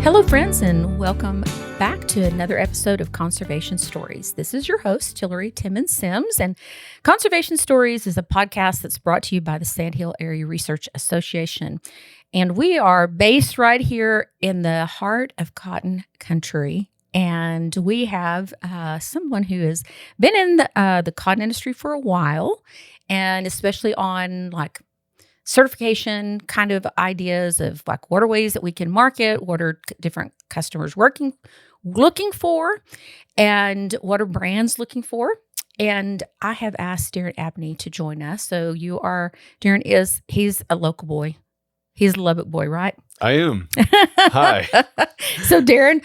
Hello, friends, and welcome back to another episode of Conservation Stories. This is your host, Tillery Timmons-Sims, and Conservation Stories is a podcast that's brought to you by the Sandhill Area Research Association. And we are based right here in the heart of cotton country. And we have someone who has been in the cotton industry for a while, and especially on like certification kind of ideas of like what are ways that we can market, what are different customers looking for, and what are brands looking for. And I have asked Daren Abney to join us. So he's a local boy. He's a Lubbock boy, right? I am. Hi. So Daren,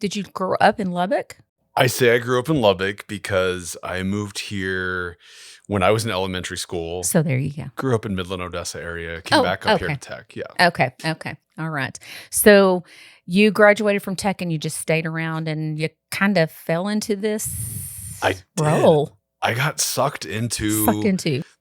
did you grow up in Lubbock? I say I grew up in Lubbock because I moved here when I was in elementary school. So there you go. Grew up in Midland, Odessa area. Came back up here to Tech. Yeah. Okay. All right. So you graduated from Tech and you just stayed around and you kind of fell into this role. I got sucked into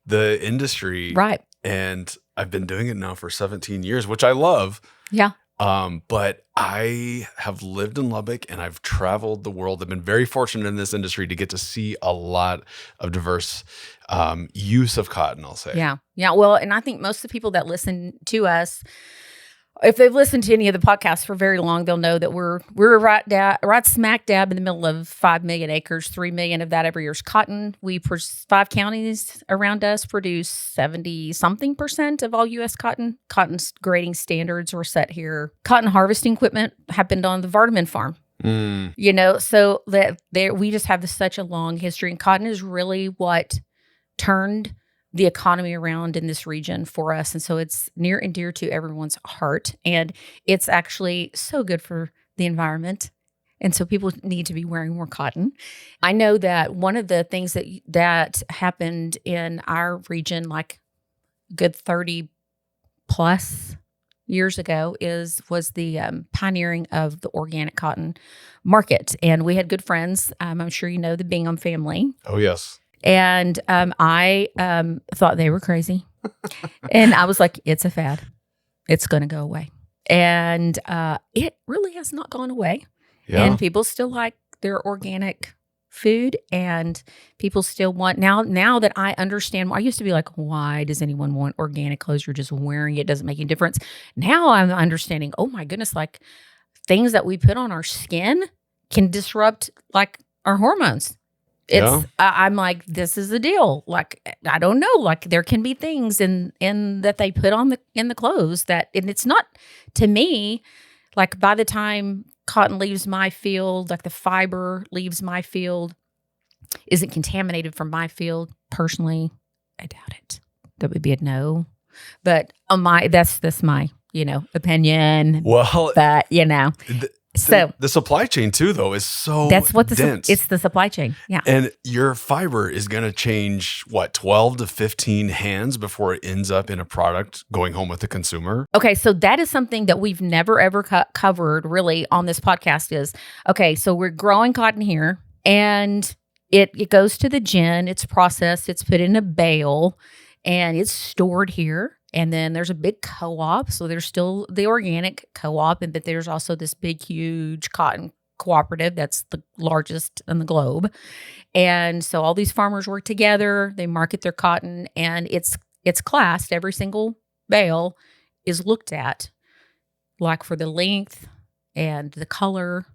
the industry. Right. And I've been doing it now for 17 years, which I love. Yeah. But I have lived in Lubbock and I've traveled the world. I've been very fortunate in this industry to get to see a lot of diverse use of cotton, I'll say. Yeah. Yeah. Well, and I think most of the people that listen to us, if they've listened to any of the podcasts for very long, they'll know that we're right smack dab in the middle of 5 million acres. 3 million of that every year is cotton. 5 counties around us produce 70-something% of all U.S. cotton. Cotton's grading standards were set here. Cotton harvesting equipment happened on the Vardaman farm. So that we just have such a long history, and cotton is really what turned the economy around in this region for us. And so it's near and dear to everyone's heart. And it's actually so good for the environment. And so people need to be wearing more cotton. I know that one of the things that happened in our region, like good 30 plus years ago, was the pioneering of the organic cotton market. And we had good friends. I'm sure you know the Bingham family. Oh, yes. And I thought they were crazy. And I was like, it's a fad. It's going to go away. And it really has not gone away. Yeah. And people still like their organic food. And people still want, now that I understand, I used to be like, why does anyone want organic clothes? You're just wearing it. Doesn't make any difference. Now I'm understanding, oh my goodness, like things that we put on our skin can disrupt like our hormones. I'm like, this is the deal. Like, I don't know. Like, there can be things in that they put on in the clothes and it's not, to me, like by the time cotton leaves my field, like the fiber leaves my field, is it contaminated from my field? Personally, I doubt it. That would be a no. But that's my opinion. Well, but So the supply chain too, though, is so dense. It's the supply chain. Yeah. And your fiber is going to change 12 to 15 hands before it ends up in a product going home with the consumer. Okay. So that is something that we've never, ever covered really on this podcast is, okay, so we're growing cotton here and it goes to the gin, it's processed, it's put in a bale and it's stored here. And then there's a big co-op. So there's still the organic co-op, but there's also this big, huge cotton cooperative that's the largest in the globe. And so all these farmers work together. They market their cotton, and it's classed. Every single bale is looked at, like for the length and the color,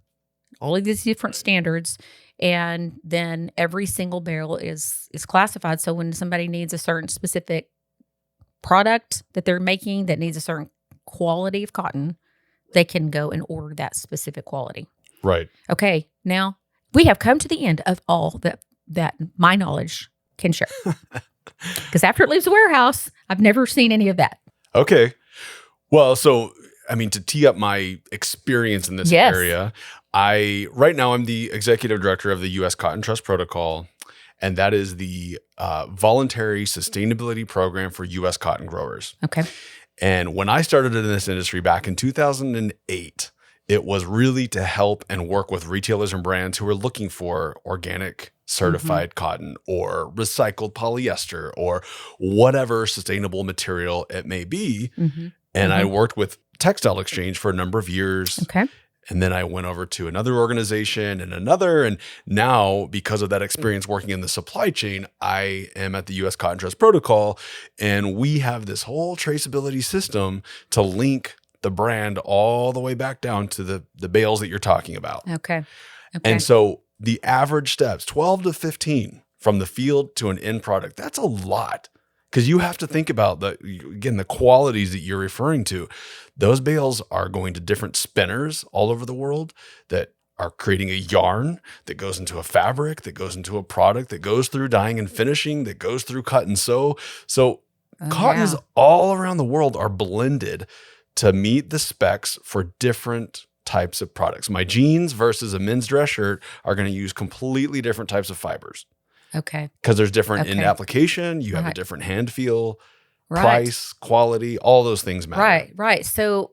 all of these different standards. And then every single barrel is classified. So when somebody needs a certain specific product that they're making that needs a certain quality of cotton, they can go and order that specific quality. Right. Okay. Now we have come to the end of all that my knowledge can share. Because after it leaves the warehouse, I've never seen any of that. Okay. Well, so, to tee up my experience in this area, right now I'm the executive director of the U.S. Cotton Trust Protocol. And that is the voluntary sustainability program for U.S. cotton growers. Okay. And when I started in this industry back in 2008, it was really to help and work with retailers and brands who were looking for organic certified cotton or recycled polyester or whatever sustainable material it may be. And I worked with Textile Exchange for a number of years. Okay. And then I went over to another organization and another. And now, because of that experience working in the supply chain, I am at the U.S. Cotton Trust Protocol. And we have this whole traceability system to link the brand all the way back down to the bales that you're talking about. Okay. And so the average steps, 12 to 15 from the field to an end product, that's a lot. Because you have to think about the qualities that you're referring to. Those bales are going to different spinners all over the world that are creating a yarn that goes into a fabric, that goes into a product, that goes through dyeing and finishing, that goes through cut and sew. So cottons all around the world are blended to meet the specs for different types of products. My jeans versus a men's dress shirt are going to use completely different types of fibers. Okay. Because there's different in application, you have a different hand feel, price, quality, all those things matter. Right. So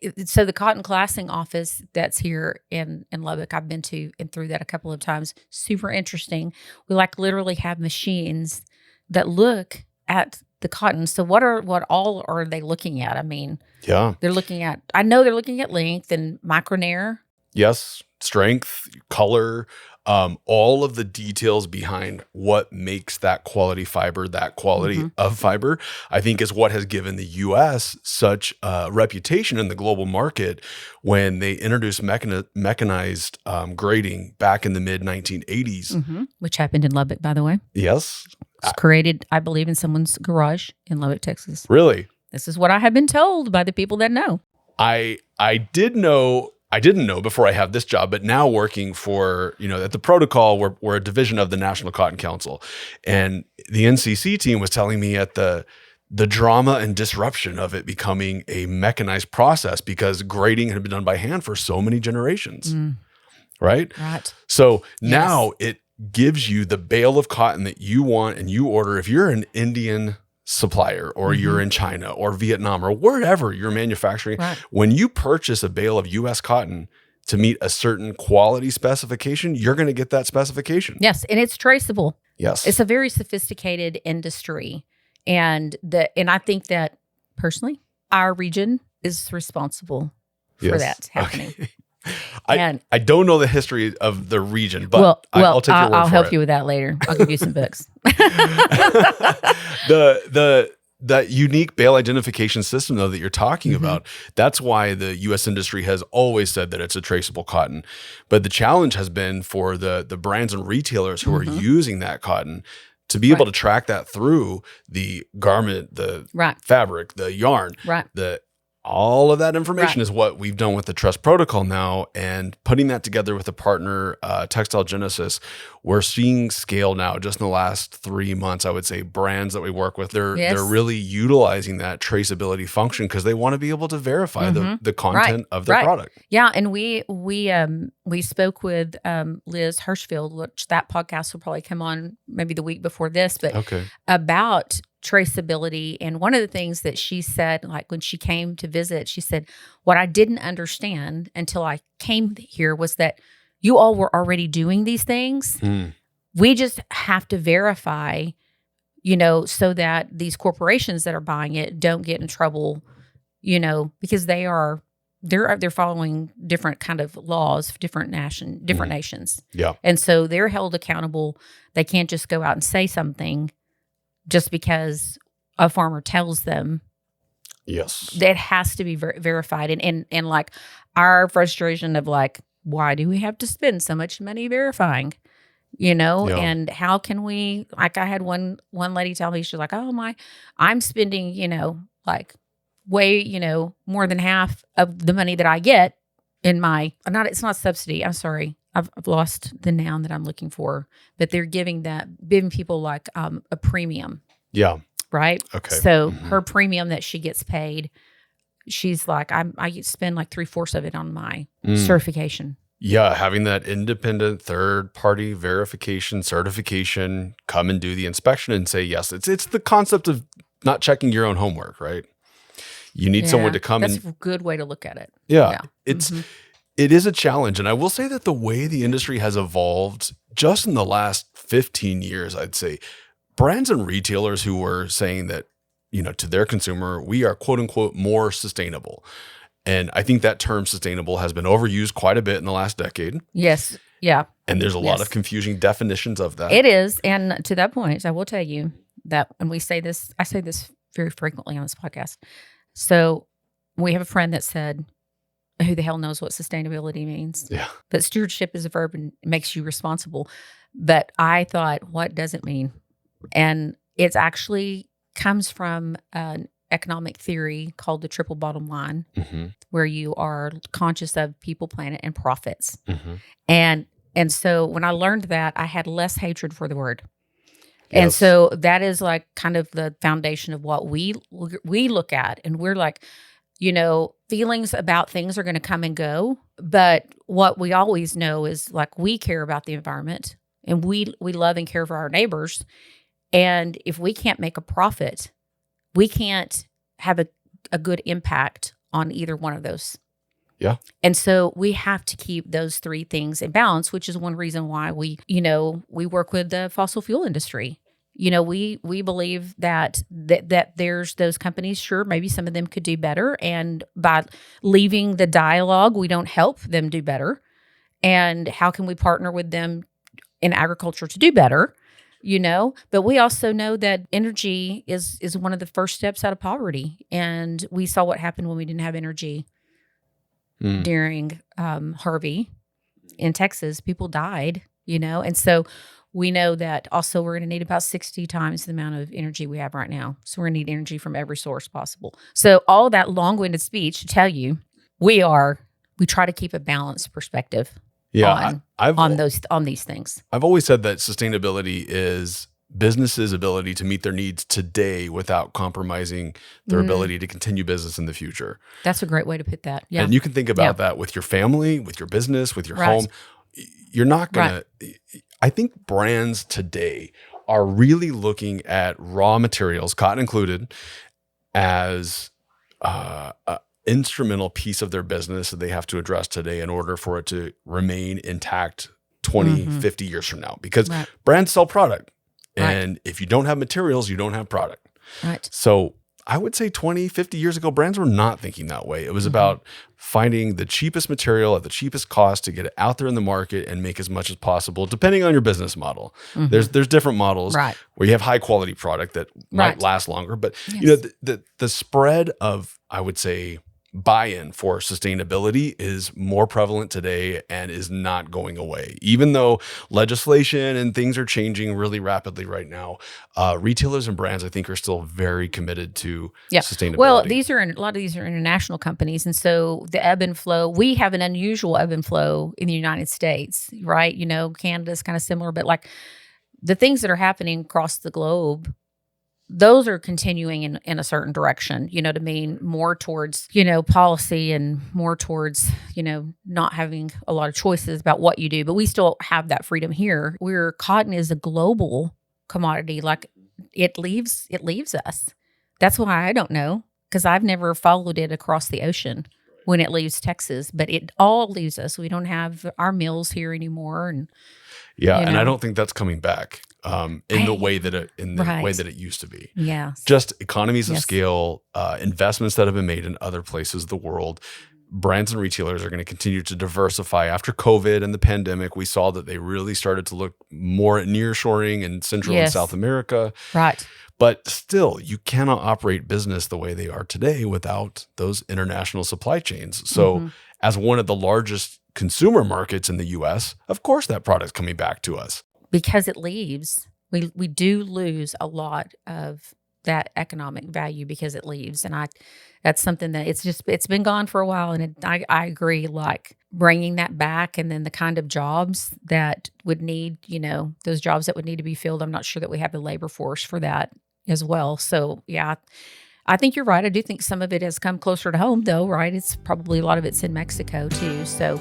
the cotton classing office that's here in Lubbock, I've been to and through that a couple of times. Super interesting. We literally have machines that look at the cotton. So what all are they looking at? I mean, they're looking at length and micronair. Yes, strength, color, all of the details behind what makes that quality fiber, that quality of fiber, I think is what has given the U.S. such a reputation in the global market when they introduced mechanized grading back in the mid-1980s. Which happened in Lubbock, by the way. Yes. It's created, I believe, in someone's garage in Lubbock, Texas. Really? This is what I have been told by the people that know. I didn't know before I have this job, but now working for, at the protocol, we're a division of the National Cotton Council. And the NCC team was telling me at the drama and disruption of it becoming a mechanized process because grading had been done by hand for so many generations. Right? Right. So now it gives you the bale of cotton that you want and you order. If you're an Indian supplier or you're in China or Vietnam or wherever you're manufacturing, when you purchase a bale of U.S. cotton to meet a certain quality specification, you're going to get that specification. Yes, and it's traceable. Yes. It's a very sophisticated industry. And I think that personally, our region is responsible for that happening. Okay. I don't know the history of the region, but I'll take your word for it. I'll help you with that later. I'll give you some books. The unique bale identification system, though, that you're talking about, that's why the U.S. industry has always said that it's a traceable cotton. But the challenge has been for the brands and retailers who are using that cotton to be able to track that through the garment, the fabric, the yarn, all of that information is what we've done with the Trust Protocol now, and putting that together with a partner, Textile Genesis, we're seeing scale now. Just in the last 3 months, I would say brands that we work with, they're really utilizing that traceability function because they want to be able to verify the content of their product. Yeah, and we spoke with Liz Hirschfield, which that podcast will probably come on maybe the week before this, but about traceability. And one of the things that she said, like when she came to visit, she said, what I didn't understand until I came here was that you all were already doing these things. We just have to verify, so that these corporations that are buying it don't get in trouble, because they're following different kind of laws, different nations. Yeah. And so they're held accountable. They can't just go out and say something just because a farmer tells them. Yes. That has to be verified. And like our frustration of like, why do we have to spend so much money verifying? And how can we, like I had one lady tell me, she's like, I'm spending, like way, more than half of the money that I get in it's not subsidy. I'm sorry. I've lost the noun that I'm looking for, but they're giving people like a premium. Yeah. Right. Okay. So her premium that she gets paid, she's like, I spend like 3/4 of it on my certification. Yeah. Having that independent third party verification certification come and do the inspection and say, yes, it's the concept of not checking your own homework, right? You need someone to come That's a good way to look at it. Yeah. It is a challenge. And I will say that the way the industry has evolved just in the last 15 years, I'd say brands and retailers who were saying that to their consumer, we are quote unquote more sustainable. And I think that term sustainable has been overused quite a bit in the last decade. Yes. Yeah. And there's a lot of confusing definitions of that. It is. And to that point, I will tell you that when we say this, I say this very frequently on this podcast. So we have a friend that said, who the hell knows what sustainability means? Yeah. But stewardship is a verb and it makes you responsible. But I thought, what does it mean? And it's actually comes from an economic theory called the triple bottom line, where you are conscious of people, planet, and profits. And so when I learned that, I had less hatred for the word. Yes. And so that is like kind of the foundation of what we look at. And we're like, feelings about things are going to come and go. But what we always know is like we care about the environment and we love and care for our neighbors. And if we can't make a profit, we can't have a good impact on either one of those. Yeah. And so we have to keep those three things in balance, which is one reason why we work with the fossil fuel industry. We believe that there's those companies, sure, maybe some of them could do better. And by leaving the dialogue, we don't help them do better. And how can we partner with them in agriculture to do better? But we also know that energy is one of the first steps out of poverty. And we saw what happened when we didn't have energy during Harvey in Texas. People died, and so we know that also we're going to need about 60 times the amount of energy we have right now. So we're going to need energy from every source possible. So all that long-winded speech to tell you, we try to keep a balanced perspective. Yeah, on these things. I've always said that sustainability is businesses' ability to meet their needs today without compromising their ability to continue business in the future. That's a great way to put that. Yeah. And you can think about that with your family, with your business, with your home. You're not going to, I think brands today are really looking at raw materials, cotton included, as instrumental piece of their business that they have to address today in order for it to remain intact 20, 50 years from now. Because brands sell product. And if you don't have materials, you don't have product. Right. So I would say 20, 50 years ago, brands were not thinking that way. It was about finding the cheapest material at the cheapest cost to get it out there in the market and make as much as possible, depending on your business model. There's different models where you have high quality product that might last longer. But the spread of, I would say, buy-in for sustainability is more prevalent today and is not going away. Even though legislation and things are changing really rapidly right now, retailers and brands, I think, are still very committed to sustainability. Well, a lot of these are international companies. And so the ebb and flow, we have an unusual ebb and flow in the United States, right? Canada's kind of similar, but like the things that are happening across the globe, those are continuing in a certain direction, to mean more towards, policy and more towards, not having a lot of choices about what you do. But we still have that freedom here where cotton is a global commodity. Like it leaves us. That's why I don't know, because I've never followed it across the ocean when it leaves Texas, but it all leaves us. We don't have our mills here anymore. And and I don't think that's coming back. In the way that it used to be. Yeah. Just economies of scale, investments that have been made in other places of the world. Brands and retailers are going to continue to diversify. After COVID and the pandemic, we saw that they really started to look more at nearshoring in Central and South America. Right. But still, you cannot operate business the way they are today without those international supply chains. So as one of the largest consumer markets in the U.S., of course that product's coming back to us. Because it leaves, we do lose a lot of that economic value because it leaves. And that's something that it's been gone for a while. And I agree, like bringing that back and then the kind of jobs that would need, those jobs that would need to be filled. I'm not sure that we have the labor force for that as well. So yeah, I think you're right. I do think some of it has come closer to home though, right? It's probably a lot of it's in Mexico too. So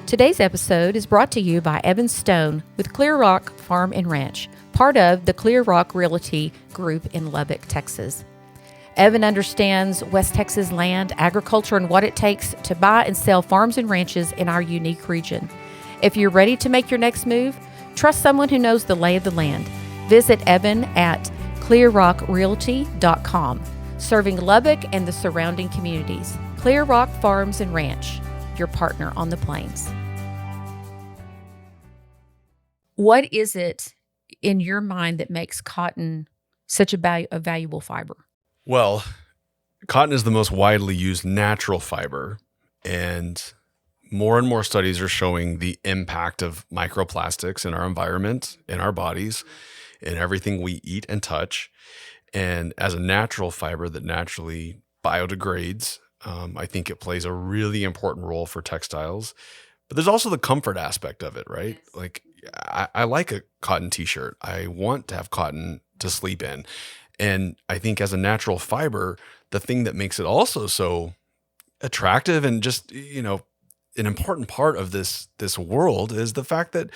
today's episode is brought to you by Evan Stone with Clear Rock Farm and Ranch, part of the Clear Rock Realty Group in Lubbock, Texas. Evan understands West Texas land, agriculture, and what it takes to buy and sell farms and ranches in our unique region. If you're ready to make your next move, trust someone who knows the lay of the land. Visit Evan at clearrockrealty.com, serving Lubbock and the surrounding communities. Clear Rock Farms and Ranch, your partner on the plains. What is it in your mind that makes cotton such a valuable fiber? Well, cotton is the most widely used natural fiber, and more studies are showing the impact of microplastics in our environment, in our bodies, in everything we eat and touch. And as a natural fiber that naturally biodegrades, I think it plays a really important role for textiles. But there's also the comfort aspect of it, right? Yes. Like I like a cotton t-shirt. I want to have cotton to sleep in. And I think as a natural fiber, the thing that makes it also so attractive and just, an important part of this world is the fact that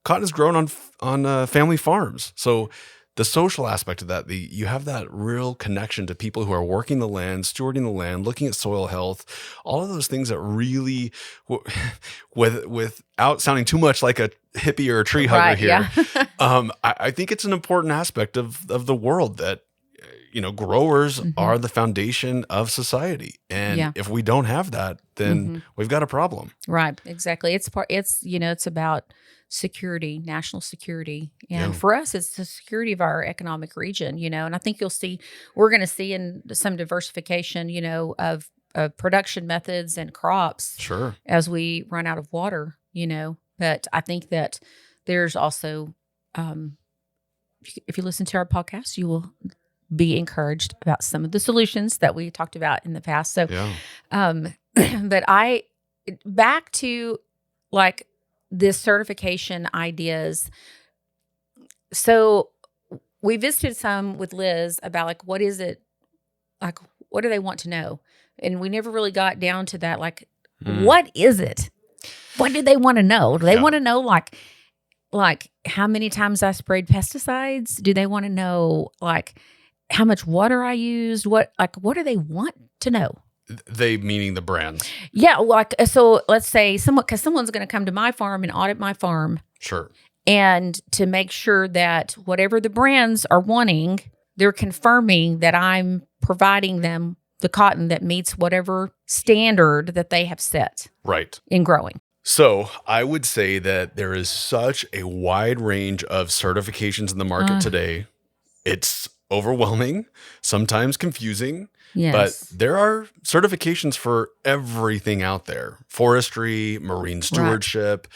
cotton is grown on family farms. So the social aspect of that, you have that real connection to people who are working the land, stewarding the land, looking at soil health, all of those things that really, without sounding too much like a hippie or a tree hugger here, yeah. I think it's an important aspect of the world that, growers are the foundation of society. And if we don't have that, then we've got a problem. Right. Exactly. It's about security, national security. And for us, it's the security of our economic region, and I think we're going to see in some diversification, of production methods and crops. Sure. As we run out of water, but I think that there's also, if you listen to our podcast, you will be encouraged about some of the solutions that we talked about in the past. So, but back to like this certification ideas. So we visited some with Liz about like, what is it? Like, what do they want to know? And we never really got down to that. Like, what is it? What do they want to know? Do they want to know like how many times I sprayed pesticides? Do they want to know like how much water I used? What do they want to know? They meaning the brands. Yeah. Like, so let's say because someone's going to come to my farm and audit my farm. Sure. And to make sure that whatever the brands are wanting, they're confirming that I'm providing them the cotton that meets whatever standard that they have set. Right. In growing. So I would say that there is such a wide range of certifications in the market today. It's overwhelming, sometimes confusing. Yes. But there are certifications for everything out there. Forestry, marine stewardship,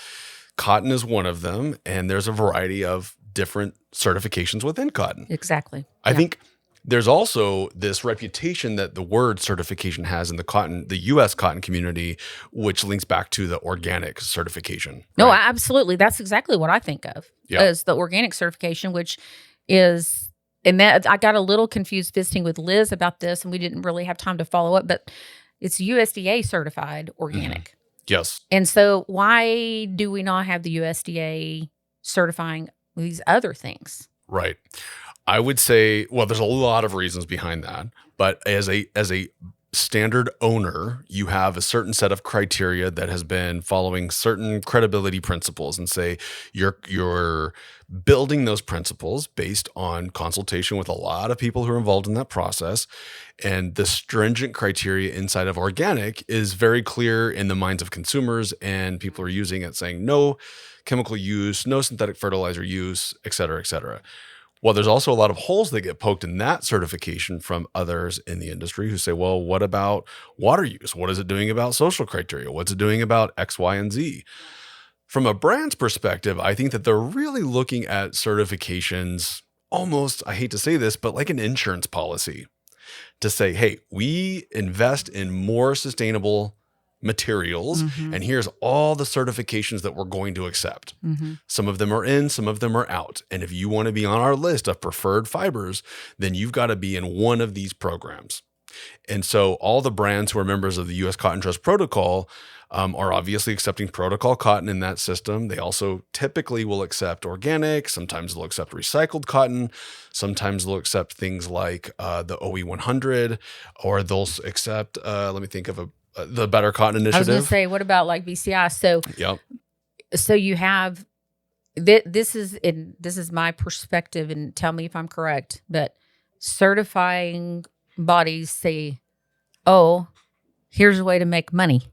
cotton is one of them. And there's a variety of different certifications within cotton. Exactly. I think there's also this reputation that the word certification has in the U.S. cotton community, which links back to the organic certification. No, right? Absolutely. That's exactly what I think of as the organic certification, which is... And that I got a little confused visiting with Liz about this, and we didn't really have time to follow up, but it's USDA certified organic. Yes. And so why do we not have the USDA certifying these other things? Right. I would say, well, there's a lot of reasons behind that, but as a standard owner, you have a certain set of criteria that has been following certain credibility principles, and say you're building those principles based on consultation with a lot of people who are involved in that process. And the stringent criteria inside of organic is very clear in the minds of consumers, and people are using it, saying no chemical use, no synthetic fertilizer use, et cetera, et cetera. Well, there's also a lot of holes that get poked in that certification from others in the industry who say, well, what about water use? What is it doing about social criteria? What's it doing about X, Y, and Z? From a brand's perspective, I think that they're really looking at certifications almost, I hate to say this, but like an insurance policy to say, hey, we invest in more sustainable materials, and here's all the certifications that we're going to accept. Some of them are in, some of them are out. And if you want to be on our list of preferred fibers, then you've got to be in one of these programs. And so all the brands who are members of the U.S. Cotton Trust Protocol are obviously accepting protocol cotton in that system. They also typically will accept organic. Sometimes they'll accept recycled cotton. Sometimes they'll accept things like the OE 100, or they'll accept, let me think of the Better Cotton Initiative. I was going to say, what about like BCI? So, yep. So you have, this is my perspective, and tell me if I'm correct, but certifying bodies say, oh, here's a way to make money.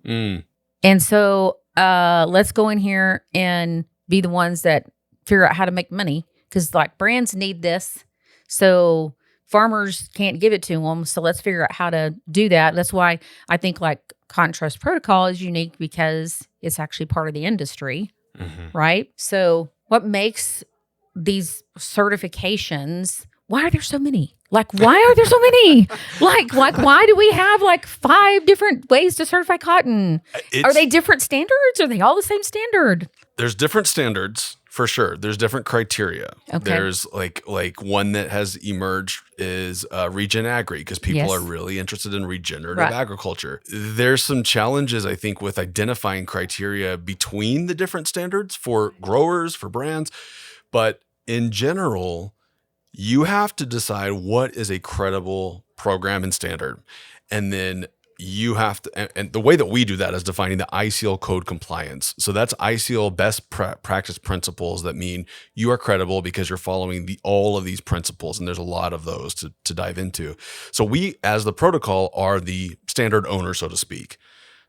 And so let's go in here and be the ones that figure out how to make money, because like brands need this. So farmers can't give it to them. So let's figure out how to do that. That's why I think like Cotton Trust Protocol is unique, because it's actually part of the industry, right? So what makes these certifications, why are there so many? Like, why are there so many? Like, why do we have like 5 different ways to certify cotton? Are they different standards? Are they all the same standard? There's different standards for sure. There's different criteria. Okay. There's like one that has emerged is regen agri, because people are really interested in regenerative agriculture. There's some challenges, I think, with identifying criteria between the different standards for growers, for brands. But in general, you have to decide what is a credible program and standard. And then you have to, and the way that we do that is defining the ICL code compliance. So that's ICL best practice principles that mean you are credible because you're following all of these principles. And there's a lot of those to dive into. So we, as the protocol, are the standard owner, so to speak.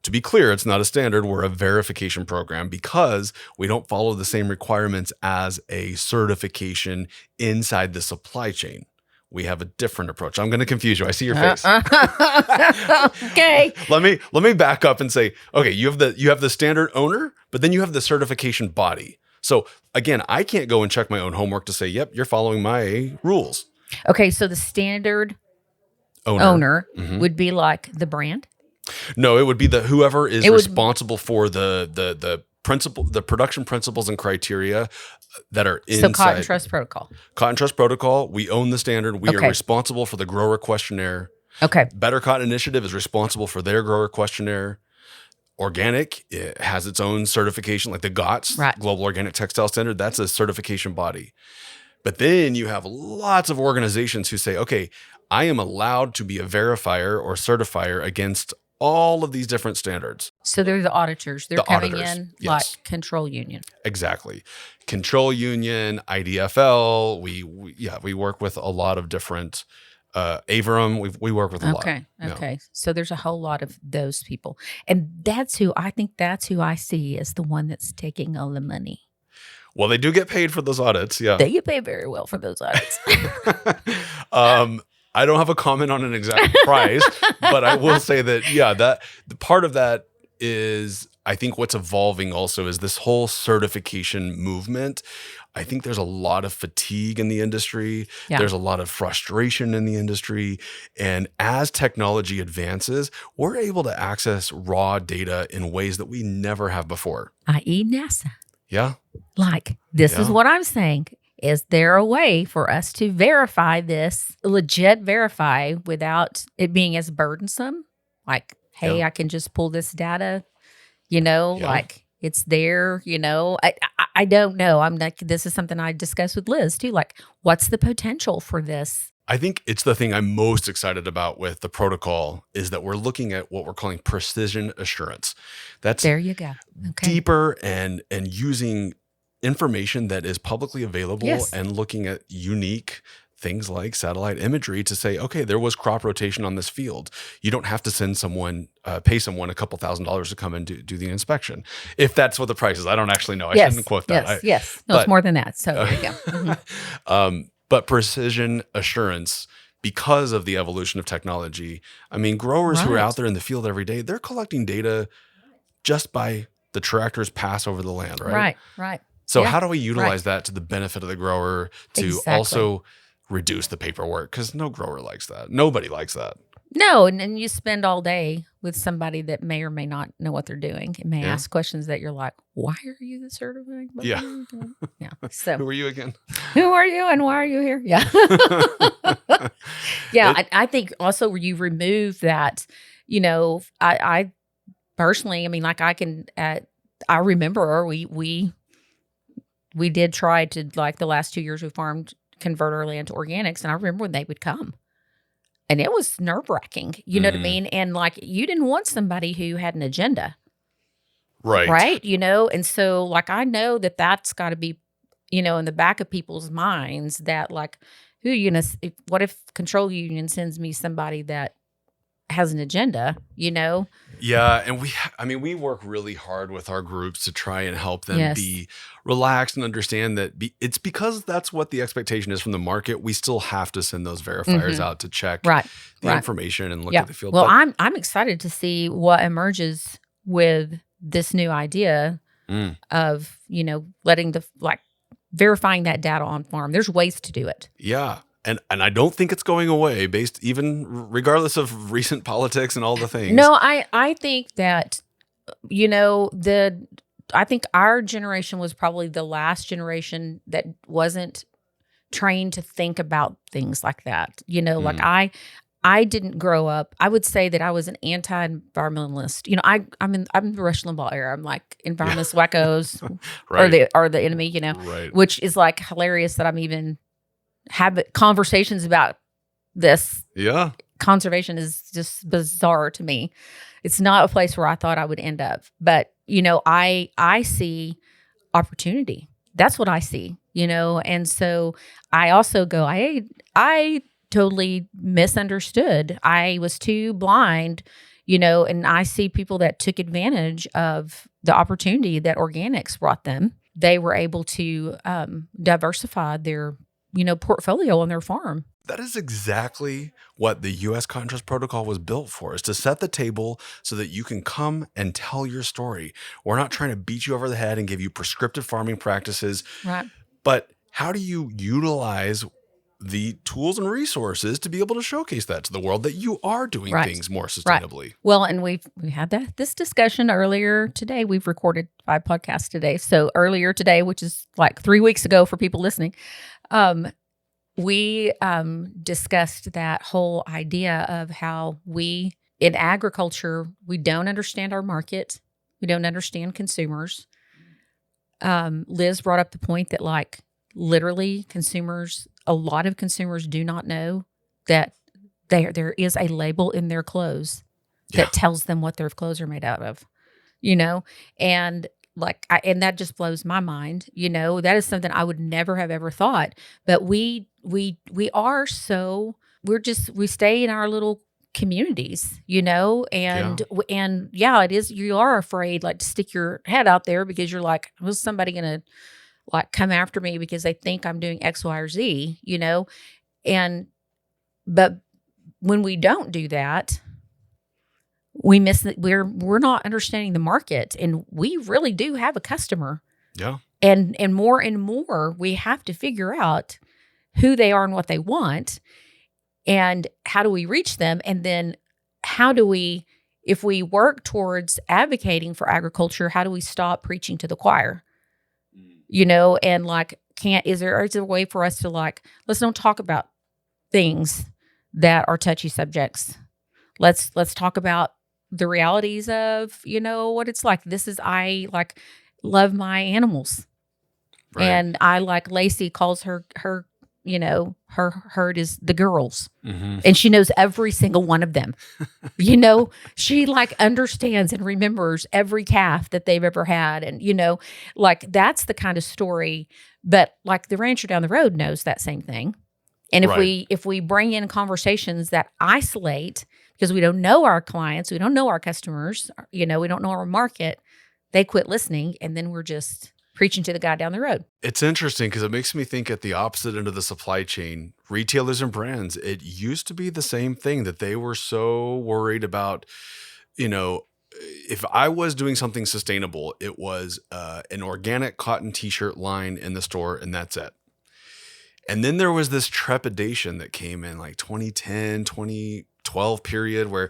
To be clear, it's not a standard. We're a verification program because we don't follow the same requirements as a certification inside the supply chain. We have a different approach. I'm going to confuse you. I see your face. Okay. Let me back up and say, okay, you have the standard owner, but then you have the certification body. So again, I can't go and check my own homework to say, yep, you're following my rules. Okay, so the standard owner would be like the brand? No, it would be whoever is responsible for the principle, the production principles and criteria that are inside. So Cotton Trust Protocol. Cotton Trust Protocol, we own the standard. We are responsible for the grower questionnaire. Okay. Better Cotton Initiative is responsible for their grower questionnaire. Organic, it has its own certification, like the GOTS, Global Organic Textile Standard. That's a certification body. But then you have lots of organizations who say, okay, I am allowed to be a verifier or certifier against all of these different standards. So they're the auditors. They're coming in like Control Union. Exactly. Control Union, IDFL. We work with a lot of different, Avram. We work with a lot. Okay. So there's a whole lot of those people. And that's who I see as the one that's taking all the money. Well, they do get paid for those audits. Yeah. They get paid very well for those audits. I don't have a comment on an exact price, but I will say that, that the part of that is, I think what's evolving also is this whole certification movement. I think there's a lot of fatigue in the industry. Yeah. There's a lot of frustration in the industry. And as technology advances, we're able to access raw data in ways that we never have before. i.e. NASA. Yeah. Like, this is what I'm saying. Is there a way for us to verify this, legit verify, without it being as burdensome? Like, hey, I can just pull this data, like it's there, I don't know. I'm like, this is something I discussed with Liz too. Like, what's the potential for this? I think it's the thing I'm most excited about with the protocol is that we're looking at what we're calling precision assurance. That's there you go. Okay. Deeper and using information that is publicly available and looking at unique things like satellite imagery to say, okay, there was crop rotation on this field. You don't have to send someone, pay someone a couple $1,000s to come and do the inspection. If that's what the price is, I don't actually know. I shouldn't quote that. Yes. No, it's more than that. So there you go. Mm-hmm. But precision assurance, because of the evolution of technology, I mean, growers who are out there in the field every day, they're collecting data just by the tractors pass over the land, right? Right. So how do we utilize that to the benefit of the grower to also reduce the paperwork? Because no grower likes that. Nobody likes that. No, and then you spend all day with somebody that may or may not know what they're doing. It may ask questions that you're like, why are you the certified? Yeah. Yeah. So Who are you again? who are you and why are you here? Yeah. Yeah. I think also you remove that, I personally, I mean, like I remember we did try to, like the last 2 years we farmed, convert our land to organics. And I remember when they would come. And it was nerve-wracking, you know what I mean? And, like, you didn't want somebody who had an agenda. Right? And so, like, I know that that's gotta be, in the back of people's minds that, like, what if control union sends me somebody that has an agenda, Yeah, and we work really hard with our groups to try and help them be relaxed and understand that it's because that's what the expectation is from the market. We still have to send those verifiers out to check the information and look at the field. Well, I'm excited to see what emerges with this new idea of, letting verifying that data on farm. There's ways to do it. Yeah. And I don't think it's going away even regardless of recent politics and all the things. No, I think that, I think our generation was probably the last generation that wasn't trained to think about things like that. Like I didn't grow up. I would say that I was an anti-environmentalist. I'm in the Rush Limbaugh era. I'm like, environmentalist wackos are the enemy, which is like hilarious that I'm even have conversations about this. Yeah. Conservation is just bizarre to me. It's not a place where I thought I would end up. But, I see opportunity. That's what I see, and so I also go, I totally misunderstood. I was too blind, and I see people that took advantage of the opportunity that organics brought them. They were able to diversify their portfolio on their farm. That is exactly what the U.S. Cotton Trust Protocol was built for, is to set the table so that you can come and tell your story. We're not trying to beat you over the head and give you prescriptive farming practices. Right. But how do you utilize the tools and resources to be able to showcase that to the world that you are doing things more sustainably? Right. Well, and we had this discussion earlier today. We've recorded 5 podcasts today. So earlier today, which is like 3 weeks ago for people listening, we discussed that whole idea of how in agriculture, we don't understand our market. We don't understand consumers. Liz brought up the point that, like, literally a lot of consumers do not know that there is a label in their clothes that tells them what their clothes are made out of, and and that just blows my mind. That is something I would never have ever thought. But we stay in our little communities, and it is, you are afraid, like, to stick your head out there because you're like, was somebody going to come after me because they think I'm doing X, Y, or Z, but when we don't do that, we miss that we're not understanding the market, and we really do have a customer. Yeah. And more, we have to figure out who they are and what they want, and how do we reach them, and then how do we, if we work towards advocating for agriculture, how do we stop preaching to the choir? And is there a way for us to, let's don't talk about things that are touchy subjects. Let's talk about the realities of, what it's like. I love my animals. Right. And I, like Lacey calls her herd is the girls. Mm-hmm. And she knows every single one of them. She understands and remembers every calf that they've ever had. And, that's the kind of story. But the rancher down the road knows that same thing. And if we bring in conversations that isolate, because we don't know our clients, we don't know our customers, we don't know our market, they quit listening, and then we're just preaching to the guy down the road. It's interesting because it makes me think at the opposite end of the supply chain, retailers and brands, it used to be the same thing, that they were so worried about, if I was doing something sustainable, it was an organic cotton t-shirt line in the store, and that's it. And then there was this trepidation that came in 2010, 2012, 12 period where,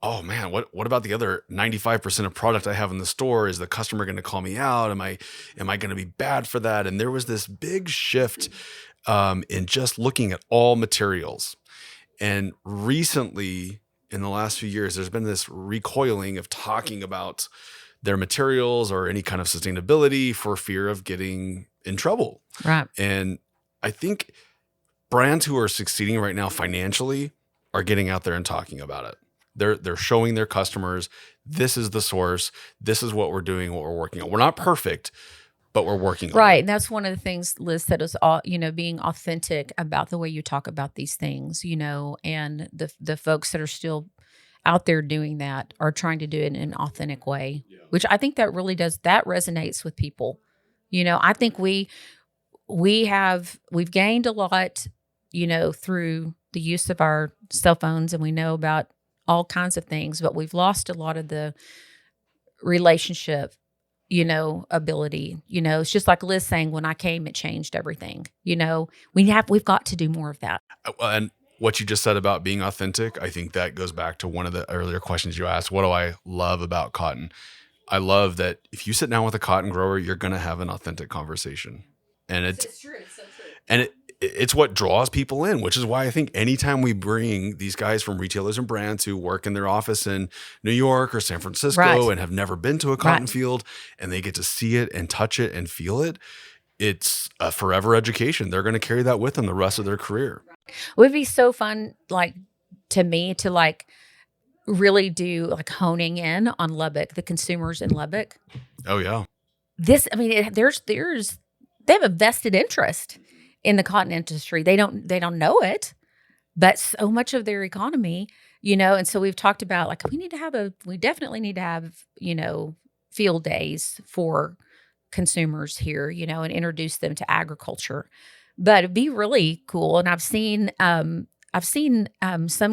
oh man, what about the other 95% of product I have in the store? Is the customer going to call me out? Am I going to be bad for that? And there was this big shift in just looking at all materials. And recently, in the last few years, there's been this recoiling of talking about their materials or any kind of sustainability for fear of getting in trouble. Right. And I think brands who are succeeding right now financially are getting out there and talking about it. They're showing their customers, this is the source, this is what we're doing, what we're working on. We're not perfect, but we're working on it. Right. And that's one of the things, Liz, that is all, being authentic about the way you talk about these things, and the folks that are still out there doing that are trying to do it in an authentic way, which I think that really that resonates with people. I think we've gained a lot, through the use of our cell phones, and we know about all kinds of things, but we've lost a lot of the relationship, ability. It's just like Liz saying, when I came, it changed everything. We've got to do more of that. And what you just said about being authentic, I think that goes back to one of the earlier questions you asked. What do I love about cotton? I love that if you sit down with a cotton grower, you're going to have an authentic conversation. And it's true. It's so true. And it's what draws people in, which is why I think anytime we bring these guys from retailers and brands who work in their office in New York or San Francisco and have never been to a cotton field, and they get to see it and touch it and feel it, it's a forever education. They're going to carry that with them the rest of their career. It would be so fun, to me, to really do honing in on Lubbock, the consumers in Lubbock. Oh yeah. They have a vested interest in the cotton industry. They don't know it, but so much of their economy, and so we've talked about we definitely need to have, field days for consumers here, and introduce them to agriculture. But it'd be really cool. And I've seen some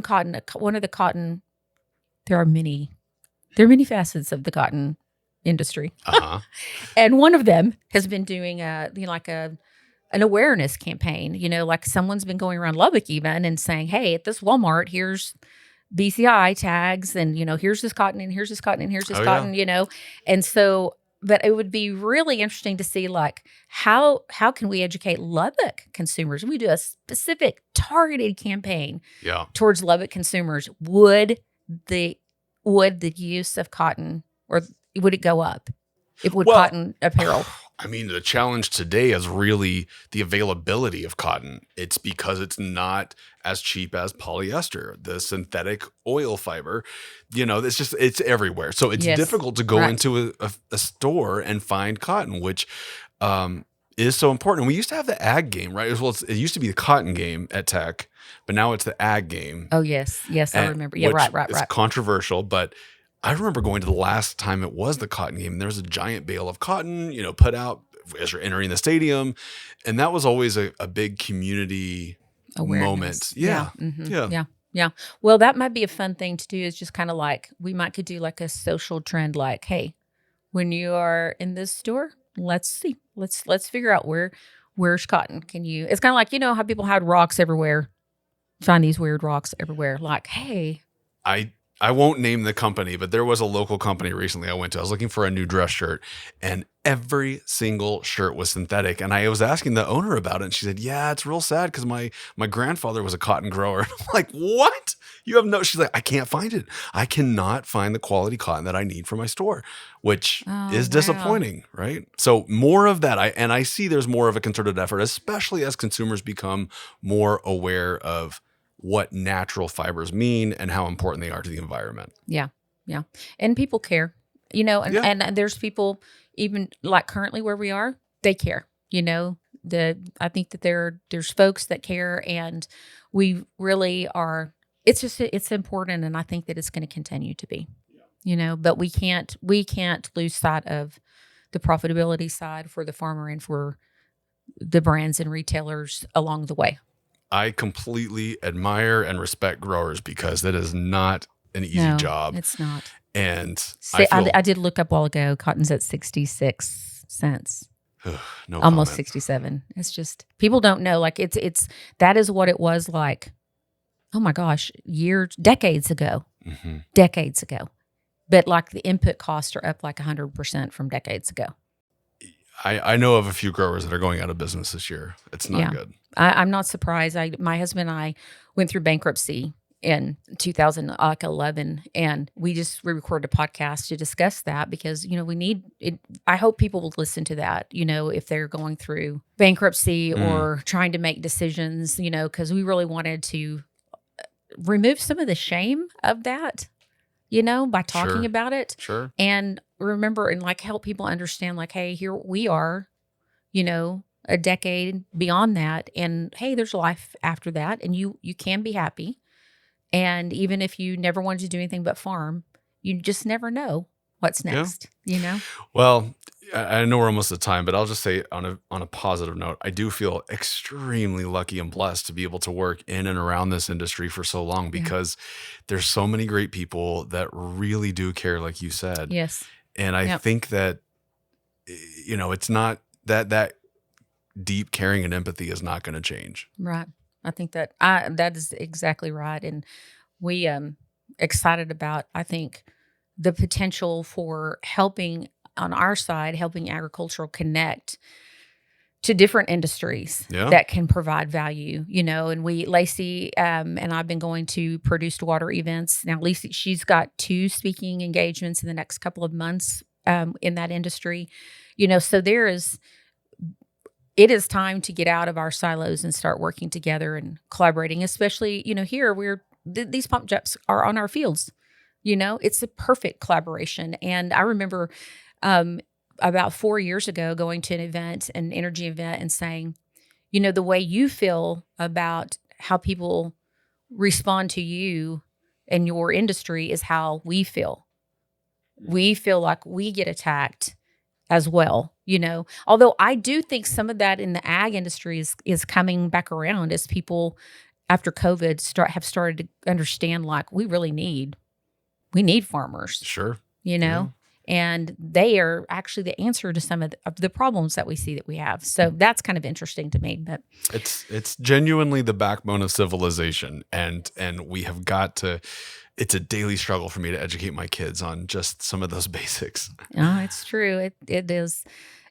cotton, one of the cotton, there are many facets of the cotton industry. Uh-huh. And one of them has been doing an awareness campaign, someone's been going around Lubbock even and saying, hey, at this Walmart, here's BCI tags, and, here's this cotton, and here's this cotton, and here's this cotton, And so, but it would be really interesting to see, how can we educate Lubbock consumers? We do a specific targeted campaign towards Lubbock consumers. Would the use of cotton, or would it go up? Cotton apparel? I mean, the challenge today is really the availability of cotton. It's because it's not as cheap as polyester, the synthetic oil fiber. It's everywhere. So it's difficult to go into a store and find cotton, which is so important. We used to have the ag game, right? It used to be the cotton game at Tech, but now it's the ag game. Oh, yes. Yes, I remember. Yeah, right. It's controversial, but I remember going to the last time it was the cotton game, and there was a giant bale of cotton, put out as you're entering the stadium. And that was always a big community moment. Yeah. Mm-hmm. Yeah. Well, that might be a fun thing to do, is just kind of we could do a social trend, hey, when you are in this store, let's see, let's figure out where's cotton. It's kind of how people had rocks everywhere, find these weird rocks everywhere. Hey, I won't name the company, but there was a local company recently I went to. I was looking for a new dress shirt, and every single shirt was synthetic. And I was asking the owner about it, and she said, yeah, it's real sad because my grandfather was a cotton grower. I'm like, what? You have no, she's like, I can't find it. I cannot find the quality cotton that I need for my store, which is disappointing, right? So more of that. I see there's more of a concerted effort, especially as consumers become more aware of what natural fibers mean and how important they are to the environment. Yeah. And people care, and there's people even currently where we are, they care, I think that there's folks that care, and we really are, it's important. And I think that it's going to continue to be, but we can't lose sight of the profitability side for the farmer and for the brands and retailers along the way. I completely admire and respect growers because that is not an easy job. It's not. And I did look up a while ago, cotton's at 66 cents. No almost comment. 67. It's just, people don't know, it's that is what it was like oh my gosh, decades ago. Decades ago. But like the input costs are up like 100% from decades ago. I know of a few growers that are going out of business this year. It's not good. I'm not surprised. My husband and I went through bankruptcy in 2011, and we recorded a podcast to discuss that because, we need it. I hope people will listen to that, if they're going through bankruptcy or trying to make decisions, because we really wanted to remove some of the shame of that, by talking about it. Sure. And remember and help people understand hey, here we are, a decade beyond that. And hey, there's life after that. And you can be happy. And even if you never wanted to do anything but farm, you just never know what's next, Well, I know we're almost at time, but I'll just say on a positive note, I do feel extremely lucky and blessed to be able to work in and around this industry for so long because there's so many great people that really do care, like you said. Yes. And I think that, it's not that deep caring and empathy is not going to change. Right. I think that is exactly right. And we excited about, I think, the potential for helping on our side, helping agricultural connect to different industries that can provide value, and Lacey and I've been going to produced water events. Now, Lacey, she's got 2 speaking engagements in the next couple of months in that industry, so it is time to get out of our silos and start working together and collaborating, especially, here these pump jets are on our fields, it's a perfect collaboration. And I remember about 4 years ago going to an energy event and saying, the way you feel about how people respond to you and your industry is how we feel. We feel like we get attacked as well, although I do think some of that in the ag industry is coming back around as people after COVID have started to understand we really need farmers. Sure. And they are actually the answer to some of the problems that we see that we have. So that's kind of interesting to me. But it's genuinely the backbone of civilization, and we have got to. It's a daily struggle for me to educate my kids on just some of those basics. Oh, it's true. It is.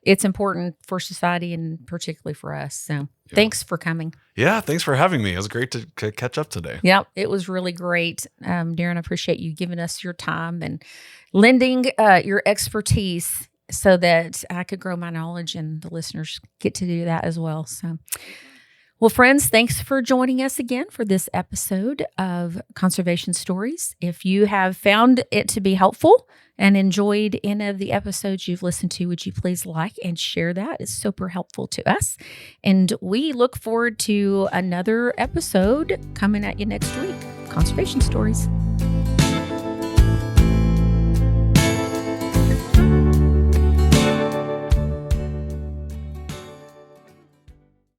It's important for society and particularly for us. So thanks for coming. Yeah, thanks for having me. It was great to catch up today. Yeah, it was really great. Daren, I appreciate you giving us your time and lending your expertise so that I could grow my knowledge and the listeners get to do that as well. So, well, friends, thanks for joining us again for this episode of Conservation Stories. If you have found it to be helpful and enjoyed any of the episodes you've listened to, would you please like and share that? It's super helpful to us. And we look forward to another episode coming at you next week. Conservation Stories.